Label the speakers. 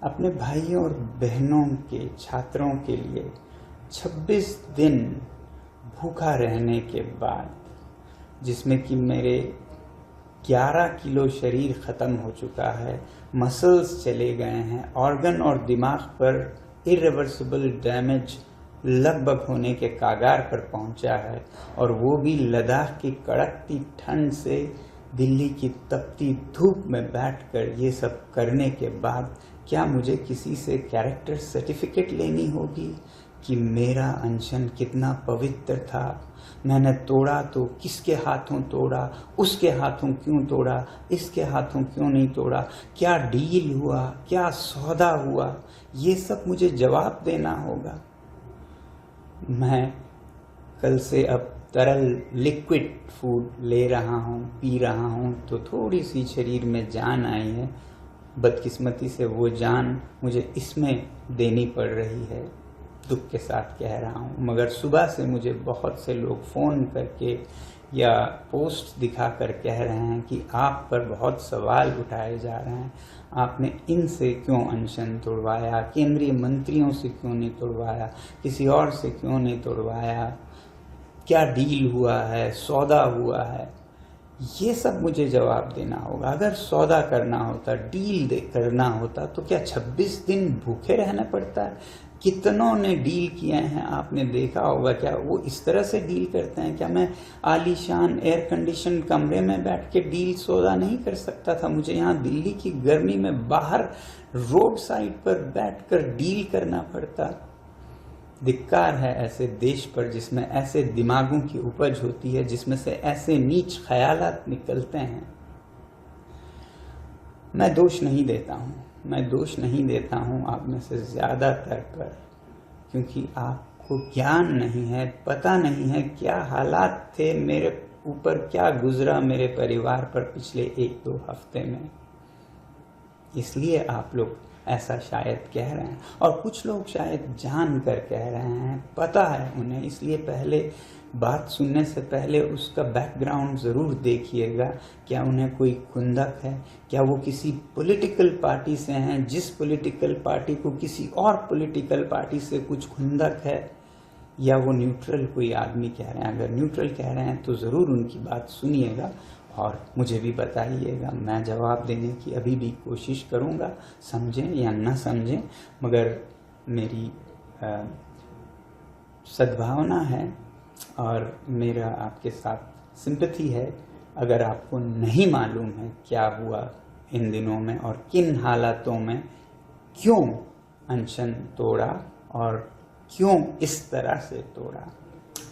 Speaker 1: अपने भाइयों और बहनों के छात्रों के लिए 26 दिन भूखा रहने के बाद, जिसमें कि मेरे 11 किलो शरीर ख़त्म हो चुका है, मसल्स चले गए हैं, ऑर्गन और दिमाग पर इरिवर्सिबल डैमेज लगभग होने के कागार पर पहुंचा है, और वो भी लद्दाख की कड़कती ठंड से दिल्ली की तपती धूप में बैठकर ये सब करने के बाद क्या मुझे किसी से कैरेक्टर सर्टिफिकेट लेनी होगी कि मेरा अनशन कितना पवित्र था? मैंने तोड़ा तो किसके हाथों तोड़ा, उसके हाथों क्यों तोड़ा, इसके हाथों क्यों नहीं तोड़ा, क्या डील हुआ, क्या सौदा हुआ, ये सब मुझे जवाब देना होगा। मैं कल से अब तरल लिक्विड फूड ले रहा हूँ, पी रहा हूँ, तो थोड़ी सी शरीर में जान आई है। बदकिस्मती से वो जान मुझे इसमें देनी पड़ रही है, दुख के साथ कह रहा हूँ। मगर सुबह से मुझे बहुत से लोग फ़ोन करके या पोस्ट दिखाकर कह रहे हैं कि आप पर बहुत सवाल उठाए जा रहे हैं, आपने इनसे क्यों अनशन तोड़वाया, केंद्रीय मंत्रियों से क्यों नहीं तोड़वाया, किसी और से क्यों नहीं तोड़वाया, क्या डील हुआ है, सौदा हुआ है। ये सब मुझे जवाब देना होगा। अगर सौदा करना होता, डील करना होता, तो क्या 26 दिन भूखे रहना पड़ता है? कितनों ने डील किए हैं, आपने देखा होगा। क्या वो इस तरह से डील करते हैं? क्या मैं आलीशान एयर कंडीशन कमरे में बैठ के डील सौदा नहीं कर सकता था? मुझे यहाँ दिल्ली की गर्मी में बाहर रोड साइड पर बैठकर डील करना पड़ता। धिक्कार है ऐसे देश पर जिसमें ऐसे दिमागों की उपज होती है, जिसमें से ऐसे नीच ख्यालात निकलते हैं। मैं दोष नहीं देता हूँ आप में से ज़्यादातर पर, क्योंकि आपको ज्ञान नहीं है, पता नहीं है क्या हालात थे मेरे ऊपर, क्या गुजरा मेरे परिवार पर पिछले 1-2 हफ्ते में। इसलिए आप लोग ऐसा शायद कह रहे हैं, और कुछ लोग शायद जान कर कह रहे हैं, पता है उन्हें। इसलिए पहले बात सुनने से पहले उसका बैकग्राउंड ज़रूर देखिएगा। क्या उन्हें कोई खुंदक है? क्या वो किसी पॉलिटिकल पार्टी से हैं, जिस पॉलिटिकल पार्टी को किसी और पॉलिटिकल पार्टी से कुछ खुंदक है? या वो न्यूट्रल कोई आदमी कह रहे हैं? अगर न्यूट्रल कह रहे हैं तो ज़रूर उनकी बात सुनिएगा और मुझे भी बताइएगा। मैं जवाब देने की अभी भी कोशिश करूँगा, समझें या न समझें। मगर मेरी सद्भावना है और मेरा आपके साथ सिंपैथी है। अगर आपको नहीं मालूम है क्या हुआ इन दिनों में और किन हालातों में क्यों अनशन तोड़ा और क्यों इस तरह से तोड़ा,